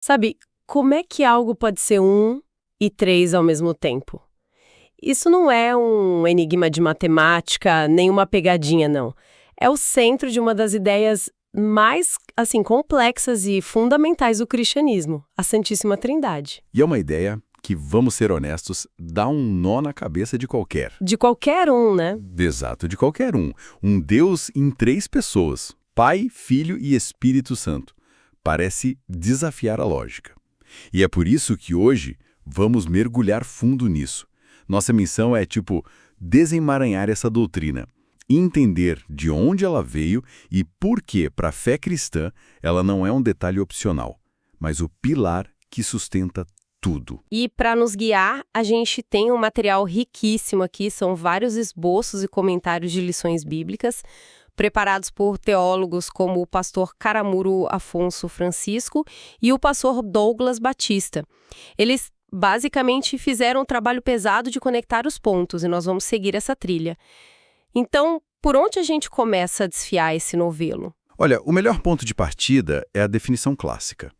Sabe, como é que algo pode ser um e três ao mesmo tempo? Isso não é um enigma de matemática, nem uma pegadinha, não. É o centro de uma das ideias mais, assim, complexas e fundamentais do cristianismo, a Santíssima Trindade. E é uma ideia que, vamos ser honestos, dá um nó na cabeça de qualquer. De qualquer um, né? Exato, de qualquer um. Um Deus em três pessoas, Pai, Filho e Espírito Santo. Parece desafiar a lógica. E é por isso que hoje vamos mergulhar fundo nisso. Nossa missão é, desemaranhar essa doutrina, entender de onde ela veio e por que, para a fé cristã, ela não é um detalhe opcional, mas o pilar que sustenta tudo. E para nos guiar, a gente tem um material riquíssimo aqui, são vários esboços e comentários de lições bíblicas, preparados por teólogos como o pastor Caramuro Afonso Francisco e o pastor Douglas Batista. Eles basicamente fizeram um trabalho pesado de conectar os pontos e nós vamos seguir essa trilha. Então, por onde a gente começa a desfiar esse novelo? Olha, o melhor ponto de partida é a definição clássica.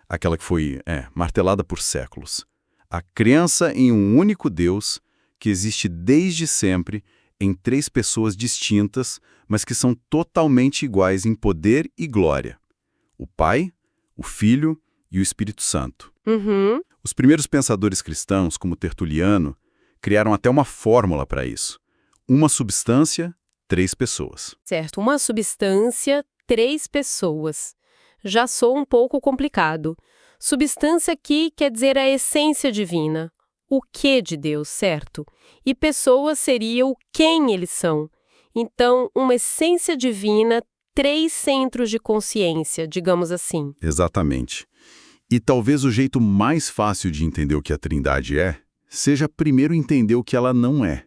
Aquela que foi martelada por séculos. A crença em um único Deus que existe desde sempre em três pessoas distintas, mas que são totalmente iguais em poder e glória. O Pai, o Filho e o Espírito Santo. Uhum. Os primeiros pensadores cristãos, como Tertuliano, criaram até uma fórmula para isso. Uma substância, três pessoas. Certo, uma substância, três pessoas. Já soa um pouco complicado. Substância aqui quer dizer a essência divina, o que de Deus, certo? E pessoas seria o quem eles são. Então, uma essência divina, três centros de consciência, digamos assim. Exatamente. E talvez o jeito mais fácil de entender o que a Trindade seja primeiro entender o que ela não é.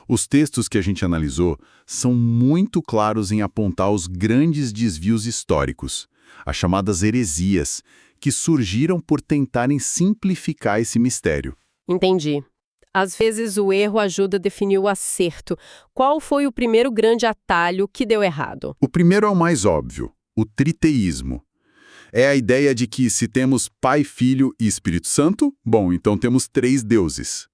Os textos que a gente analisou são muito claros em apontar os grandes desvios históricos, as chamadas heresias, que surgiram por tentarem simplificar esse mistério. Entendi. Às vezes o erro ajuda a definir o acerto. Qual foi o primeiro grande atalho que deu errado? O primeiro é o mais óbvio, o triteísmo. É a ideia de que se temos Pai, Filho e Espírito Santo, então temos três deuses.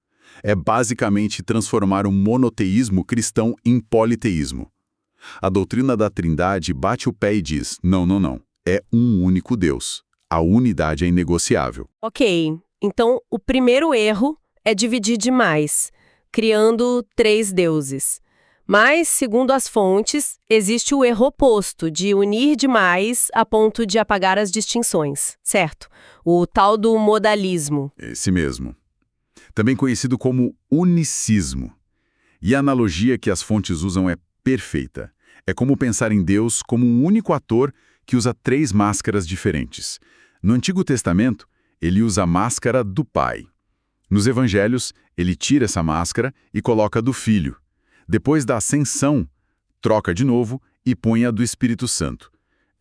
É basicamente transformar o monoteísmo cristão em politeísmo. A doutrina da Trindade bate o pé e diz, não, é um único Deus. A unidade é inegociável. Ok, então o primeiro erro é dividir demais, criando três deuses. Mas, segundo as fontes, existe o erro oposto, de unir demais a ponto de apagar as distinções, certo? O tal do modalismo. Esse mesmo. Também conhecido como unicismo. E a analogia que as fontes usam é perfeita. É como pensar em Deus como um único ator que usa três máscaras diferentes. No Antigo Testamento, ele usa a máscara do Pai. Nos Evangelhos, ele tira essa máscara e coloca a do Filho. Depois da ascensão, troca de novo e põe a do Espírito Santo.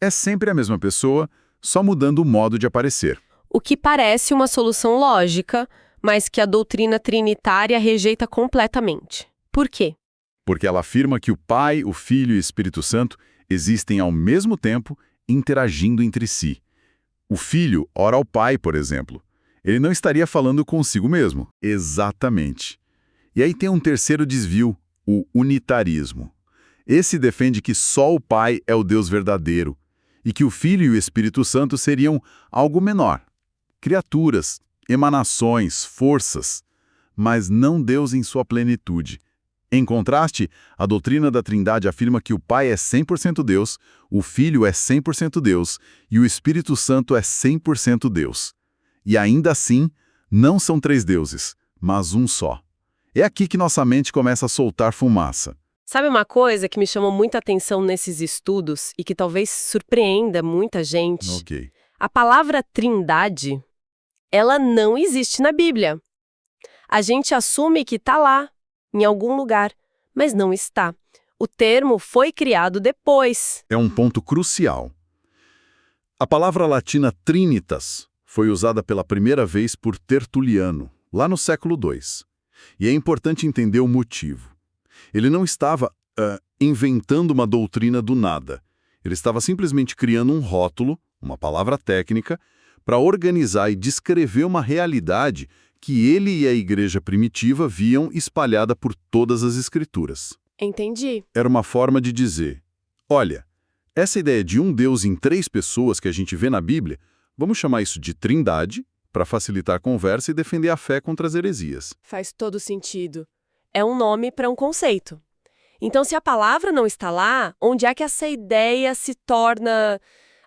É sempre a mesma pessoa, só mudando o modo de aparecer. O que parece uma solução lógica, mas que a doutrina trinitária rejeita completamente. Por quê? Porque ela afirma que o Pai, o Filho e o Espírito Santo existem ao mesmo tempo, interagindo entre si. O Filho ora ao Pai, por exemplo. Ele não estaria falando consigo mesmo. Exatamente. E aí tem um terceiro desvio, o unitarismo. Esse defende que só o Pai é o Deus verdadeiro e que o Filho e o Espírito Santo seriam algo menor. Criaturas, emanações, forças, mas não Deus em sua plenitude. Em contraste, a doutrina da Trindade afirma que o Pai é 100% Deus, o Filho é 100% Deus e o Espírito Santo é 100% Deus. E ainda assim, não são três deuses, mas um só. É aqui que nossa mente começa a soltar fumaça. Sabe uma coisa que me chamou muita atenção nesses estudos e que talvez surpreenda muita gente? Ok. A palavra trindade, ela não existe na Bíblia. A gente assume que está lá, em algum lugar, mas não está. O termo foi criado depois. É um ponto crucial. A palavra latina trinitas foi usada pela primeira vez por Tertuliano, lá no século II. E é importante entender o motivo. Ele não estava inventando uma doutrina do nada. Ele estava simplesmente criando um rótulo, uma palavra técnica, para organizar e descrever uma realidade que ele e a igreja primitiva viam espalhada por todas as escrituras. Entendi. Era uma forma de dizer, olha, essa ideia de um Deus em 3 pessoas que a gente vê na Bíblia, vamos chamar isso de trindade, para facilitar a conversa e defender a fé contra as heresias. Faz todo sentido. É um nome para um conceito. Então, se a palavra não está lá, onde é que essa ideia se torna,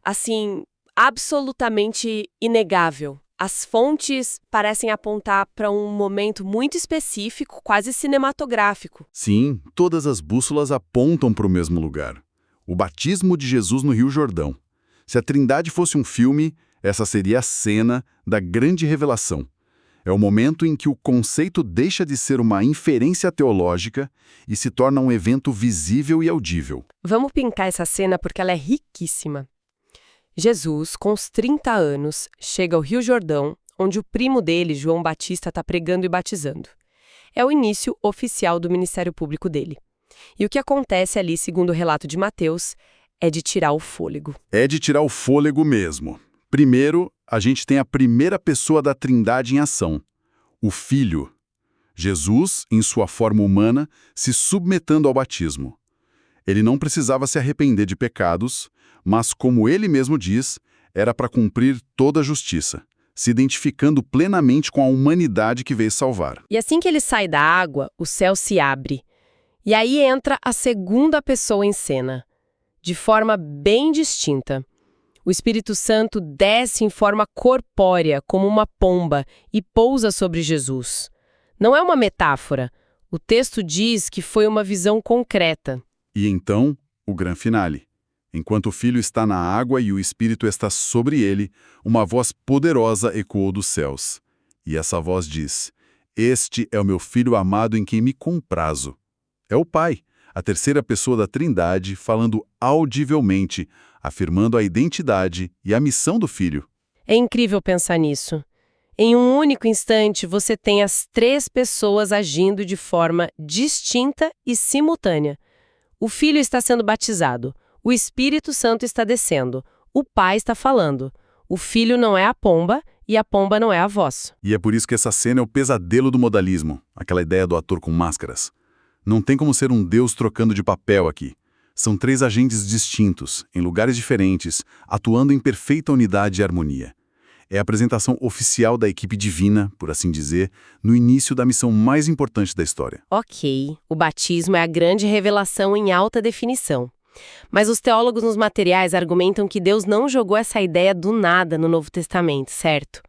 assim, absolutamente inegável? As fontes parecem apontar para um momento muito específico, quase cinematográfico. Sim, todas as bússolas apontam para o mesmo lugar. O batismo de Jesus no Rio Jordão. Se a Trindade fosse um filme, essa seria a cena da grande revelação. É o momento em que o conceito deixa de ser uma inferência teológica e se torna um evento visível e audível. Vamos pintar essa cena porque ela é riquíssima. Jesus, com os 30 anos, chega ao Rio Jordão, onde o primo dele, João Batista, está pregando e batizando. É o início oficial do ministério público dele. E o que acontece ali, segundo o relato de Mateus, é de tirar o fôlego. É de tirar o fôlego mesmo. Primeiro, a gente tem a primeira pessoa da Trindade em ação, o Filho. Jesus, em sua forma humana, se submetendo ao batismo. Ele não precisava se arrepender de pecados, mas, como ele mesmo diz, era para cumprir toda a justiça, se identificando plenamente com a humanidade que veio salvar. E assim que ele sai da água, o céu se abre. E aí entra a segunda pessoa em cena, de forma bem distinta. O Espírito Santo desce em forma corpórea, como uma pomba, e pousa sobre Jesus. Não é uma metáfora. O texto diz que foi uma visão concreta. E então, o grande finale. Enquanto o Filho está na água e o Espírito está sobre ele, uma voz poderosa ecoou dos céus. E essa voz diz, "Este é o meu Filho amado em quem me comprazo." É o Pai, a terceira pessoa da Trindade, falando audivelmente, afirmando a identidade e a missão do Filho. É incrível pensar nisso. Em um único instante, você tem as 3 pessoas agindo de forma distinta e simultânea. O Filho está sendo batizado, o Espírito Santo está descendo, o Pai está falando. O Filho não é a pomba e a pomba não é a voz. E é por isso que essa cena é o pesadelo do modalismo, aquela ideia do ator com máscaras. Não tem como ser um Deus trocando de papel aqui. São 3 agentes distintos, em lugares diferentes, atuando em perfeita unidade e harmonia. É a apresentação oficial da equipe divina, por assim dizer, no início da missão mais importante da história. Ok, o batismo é a grande revelação em alta definição. Mas os teólogos nos materiais argumentam que Deus não jogou essa ideia do nada no Novo Testamento, certo?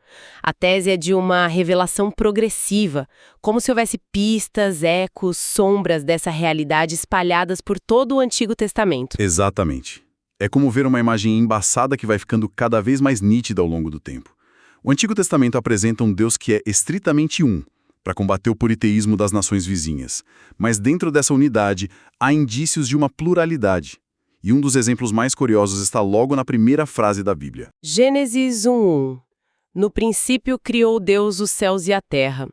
A tese é de uma revelação progressiva, como se houvesse pistas, ecos, sombras dessa realidade espalhadas por todo o Antigo Testamento. Exatamente. É como ver uma imagem embaçada que vai ficando cada vez mais nítida ao longo do tempo. O Antigo Testamento apresenta um Deus que é estritamente um, para combater o politeísmo das nações vizinhas. Mas dentro dessa unidade, há indícios de uma pluralidade. E um dos exemplos mais curiosos está logo na primeira frase da Bíblia. Gênesis 1:1. No princípio criou Deus os céus e a terra.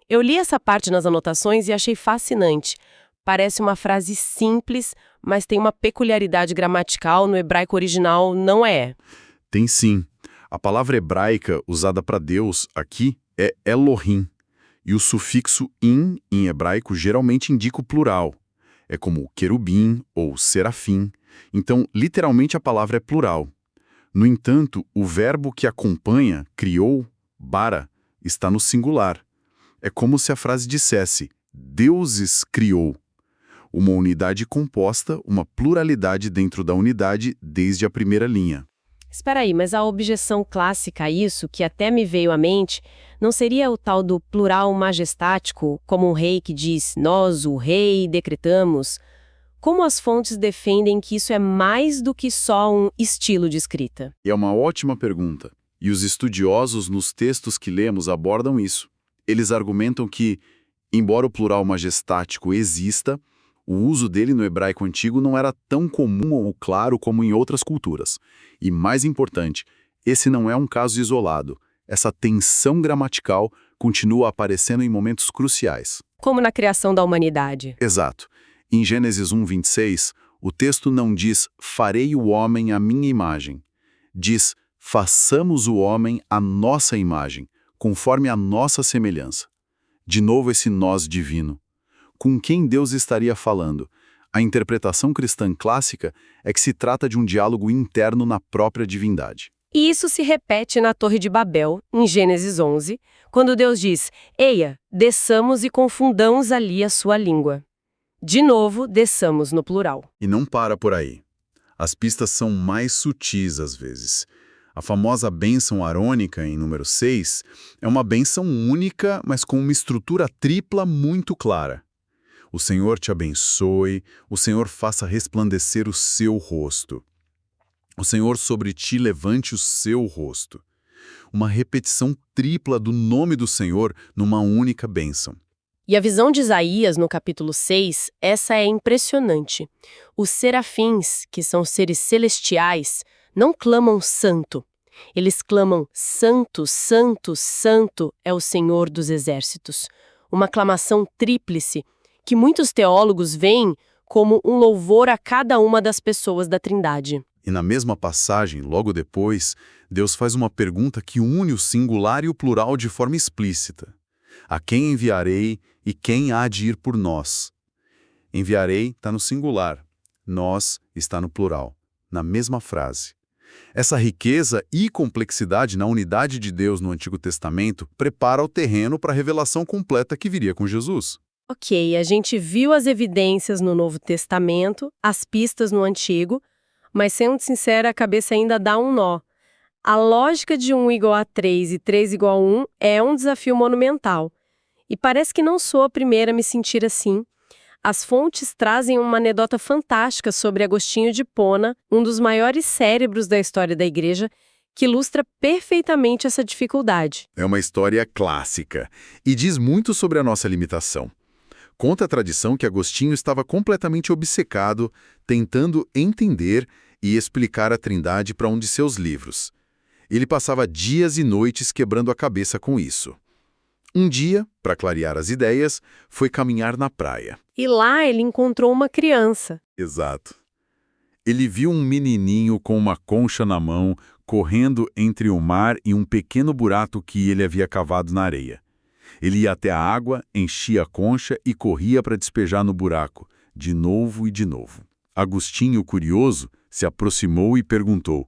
Eu li essa parte nas anotações e achei fascinante. Parece uma frase simples, mas tem uma peculiaridade gramatical no hebraico original, não é? Tem sim. A palavra hebraica usada para Deus aqui é Elohim. E o sufixo in, em hebraico, geralmente indica o plural. É como querubim ou serafim. Então, literalmente, a palavra é plural. No entanto, o verbo que acompanha, criou, bara, está no singular. É como se a frase dissesse, deuses criou. Uma unidade composta, uma pluralidade dentro da unidade desde a primeira linha. Espera aí, mas a objeção clássica a isso, que até me veio à mente, não seria o tal do plural majestático, como um rei que diz, nós, o rei, decretamos? Como as fontes defendem que isso é mais do que só um estilo de escrita? É uma ótima pergunta. E os estudiosos nos textos que lemos abordam isso. Eles argumentam que, embora o plural majestático exista, o uso dele no hebraico antigo não era tão comum ou claro como em outras culturas. E mais importante, esse não é um caso isolado. Essa tensão gramatical continua aparecendo em momentos cruciais. Como na criação da humanidade. Exato. Em Gênesis 1:26, o texto não diz, farei o homem à minha imagem. Diz, façamos o homem à nossa imagem, conforme a nossa semelhança. De novo esse nós divino. Com quem Deus estaria falando? A interpretação cristã clássica é que se trata de um diálogo interno na própria divindade. E isso se repete na Torre de Babel, em Gênesis 11, quando Deus diz: Eia, desçamos e confundamos ali a sua língua. De novo, desçamos no plural. E não para por aí. As pistas são mais sutis às vezes. A famosa bênção arônica, em número 6, é uma bênção única, mas com uma estrutura tripla muito clara. O Senhor te abençoe, o Senhor faça resplandecer o seu rosto. O Senhor sobre ti levante o seu rosto. Uma repetição tripla do nome do Senhor numa única bênção. E a visão de Isaías, no capítulo 6, essa é impressionante. Os serafins, que são seres celestiais, não clamam santo. Eles clamam santo, santo, santo é o Senhor dos exércitos. Uma aclamação tríplice que muitos teólogos veem como um louvor a cada uma das pessoas da Trindade. E na mesma passagem, logo depois, Deus faz uma pergunta que une o singular e o plural de forma explícita. A quem enviarei e quem há de ir por nós? Enviarei está no singular, nós está no plural, na mesma frase. Essa riqueza e complexidade na unidade de Deus no Antigo Testamento prepara o terreno para a revelação completa que viria com Jesus. Ok, a gente viu as evidências no Novo Testamento, as pistas no Antigo, mas sendo sincera, a cabeça ainda dá um nó. A lógica de 1 igual a 3 e 3 igual a 1 é um desafio monumental. E parece que não sou a primeira a me sentir assim. As fontes trazem uma anedota fantástica sobre Agostinho de Hipona, um dos maiores cérebros da história da Igreja, que ilustra perfeitamente essa dificuldade. É uma história clássica e diz muito sobre a nossa limitação. Conta a tradição que Agostinho estava completamente obcecado, tentando entender e explicar a Trindade para um de seus livros. Ele passava dias e noites quebrando a cabeça com isso. Um dia, para clarear as ideias, foi caminhar na praia. E lá ele encontrou uma criança. Exato. Ele viu um menininho com uma concha na mão, correndo entre o mar e um pequeno buraco que ele havia cavado na areia. Ele ia até a água, enchia a concha e corria para despejar no buraco, de novo e de novo. Agostinho, curioso, se aproximou e perguntou: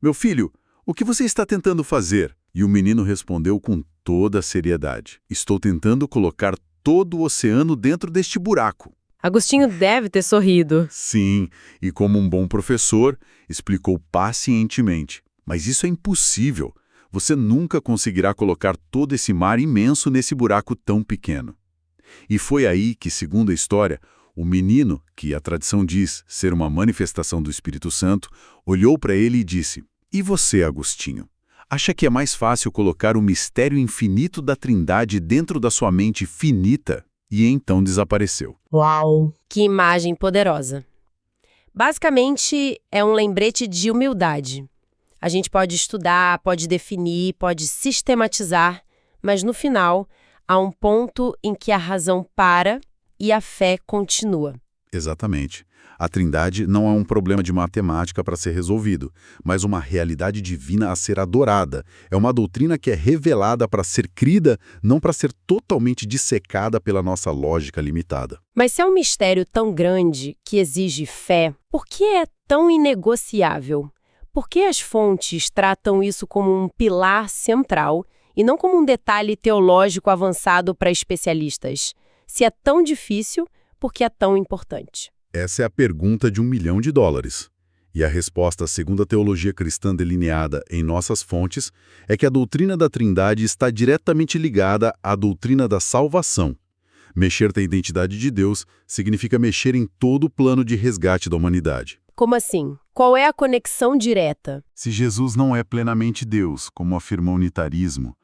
"Meu filho, o que você está tentando fazer?" E o menino respondeu com toda a seriedade: "Estou tentando colocar todo o oceano dentro deste buraco." Agostinho deve ter sorrido. Sim, e como um bom professor, explicou pacientemente: "Mas isso é impossível. Você nunca conseguirá colocar todo esse mar imenso nesse buraco tão pequeno." E foi aí que, segundo a história, o menino, que a tradição diz ser uma manifestação do Espírito Santo, olhou para ele e disse: "E você, Agostinho? Acha que é mais fácil colocar o mistério infinito da Trindade dentro da sua mente finita?" E então desapareceu. Uau! Que imagem poderosa. Basicamente, é um lembrete de humildade. A gente pode estudar, pode definir, pode sistematizar, mas no final, há um ponto em que a razão para e a fé continua. Exatamente. A Trindade não é um problema de matemática para ser resolvido, mas uma realidade divina a ser adorada. É uma doutrina que é revelada para ser crida, não para ser totalmente dissecada pela nossa lógica limitada. Mas se é um mistério tão grande que exige fé, por que é tão inegociável? Por que as fontes tratam isso como um pilar central e não como um detalhe teológico avançado para especialistas? Se é tão difícil, por que é tão importante? Essa é a pergunta de $1 milhão. E a resposta, segundo a teologia cristã delineada em nossas fontes, é que a doutrina da Trindade está diretamente ligada à doutrina da salvação. Mexer na identidade de Deus significa mexer em todo o plano de resgate da humanidade. Como assim? Qual é a conexão direta? Se Jesus não é plenamente Deus, como afirma o unitarismo,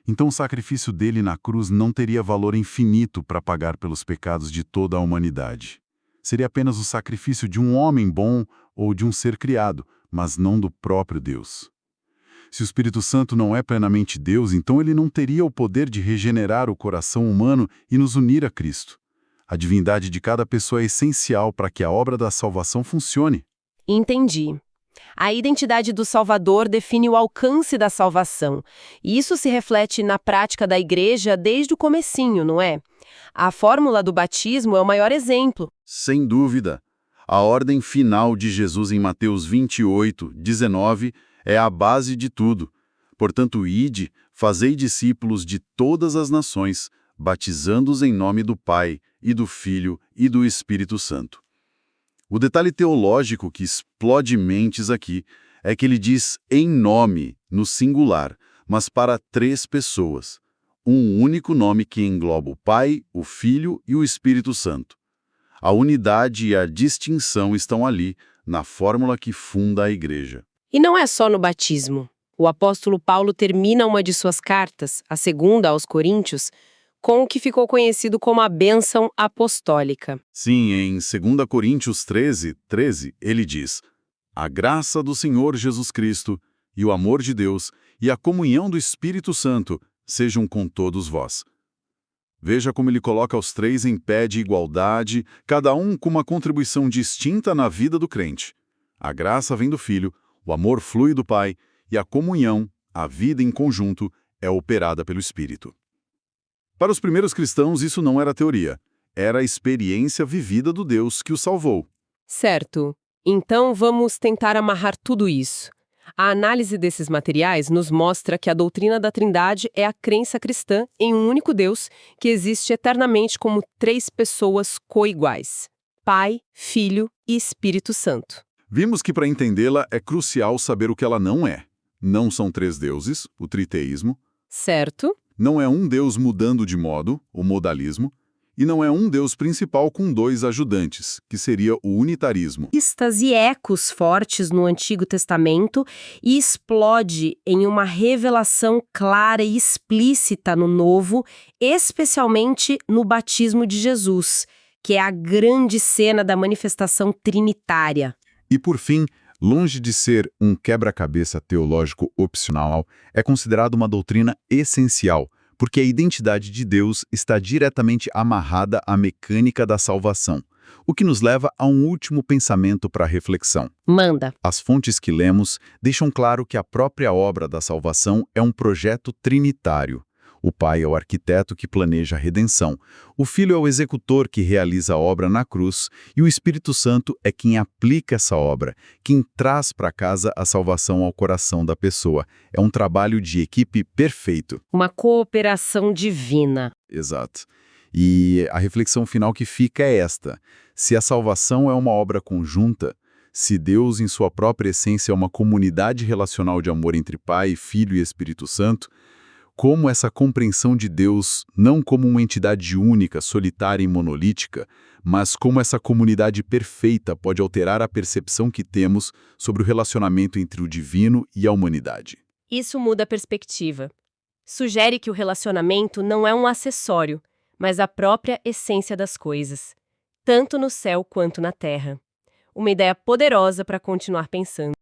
então o sacrifício dele na cruz não teria valor infinito para pagar pelos pecados de toda a humanidade. Seria apenas o sacrifício de um homem bom ou de um ser criado, mas não do próprio Deus. Se o Espírito Santo não é plenamente Deus, então ele não teria o poder de regenerar o coração humano e nos unir a Cristo. A divindade de cada pessoa é essencial para que a obra da salvação funcione. Entendi. A identidade do Salvador define o alcance da salvação. E isso se reflete na prática da igreja desde o comecinho, não é? A fórmula do batismo é o maior exemplo. Sem dúvida. A ordem final de Jesus em Mateus 28, 19 é a base de tudo. Portanto, ide, fazei discípulos de todas as nações, batizando-os em nome do Pai, e do Filho, e do Espírito Santo. O detalhe teológico que explode mentes aqui é que ele diz em nome, no singular, mas para 3 pessoas. Um único nome que engloba o Pai, o Filho e o Espírito Santo. A unidade e a distinção estão ali, na fórmula que funda a igreja. E não é só no batismo. O apóstolo Paulo termina uma de suas cartas, a segunda aos Coríntios, com o que ficou conhecido como a bênção apostólica. Sim, em 2 Coríntios 13, 13, ele diz: a graça do Senhor Jesus Cristo, e o amor de Deus, e a comunhão do Espírito Santo sejam com todos vós. Veja como ele coloca os 3 em pé de igualdade, cada um com uma contribuição distinta na vida do crente. A graça vem do Filho, o amor flui do Pai, e a comunhão, a vida em conjunto, é operada pelo Espírito. Para os primeiros cristãos, isso não era teoria. Era a experiência vivida do Deus que o salvou. Certo. Então vamos tentar amarrar tudo isso. A análise desses materiais nos mostra que a doutrina da Trindade é a crença cristã em um único Deus que existe eternamente como 3 pessoas coiguais: Pai, Filho e Espírito Santo. Vimos que para entendê-la é crucial saber o que ela não é. Não são 3 deuses, o triteísmo. Certo? Não é um Deus mudando de modo, o modalismo. E não é um Deus principal com 2 ajudantes, que seria o unitarismo. Pistas e ecos fortes no Antigo Testamento e explode em uma revelação clara e explícita no Novo, especialmente no batismo de Jesus, que é a grande cena da manifestação trinitária. E por fim, longe de ser um quebra-cabeça teológico opcional, é considerado uma doutrina essencial, porque a identidade de Deus está diretamente amarrada à mecânica da salvação, o que nos leva a um último pensamento para reflexão. Manda. As fontes que lemos deixam claro que a própria obra da salvação é um projeto trinitário. O Pai é o arquiteto que planeja a redenção, o Filho é o executor que realiza a obra na cruz e o Espírito Santo é quem aplica essa obra, quem traz para casa a salvação ao coração da pessoa. É um trabalho de equipe perfeito. Uma cooperação divina. Exato. E a reflexão final que fica é esta: se a salvação é uma obra conjunta, se Deus em sua própria essência é uma comunidade relacional de amor entre Pai, Filho e Espírito Santo, como essa compreensão de Deus não como uma entidade única, solitária e monolítica, mas como essa comunidade perfeita pode alterar a percepção que temos sobre o relacionamento entre o divino e a humanidade. Isso muda a perspectiva. Sugere que o relacionamento não é um acessório, mas a própria essência das coisas, tanto no céu quanto na terra. Uma ideia poderosa para continuar pensando.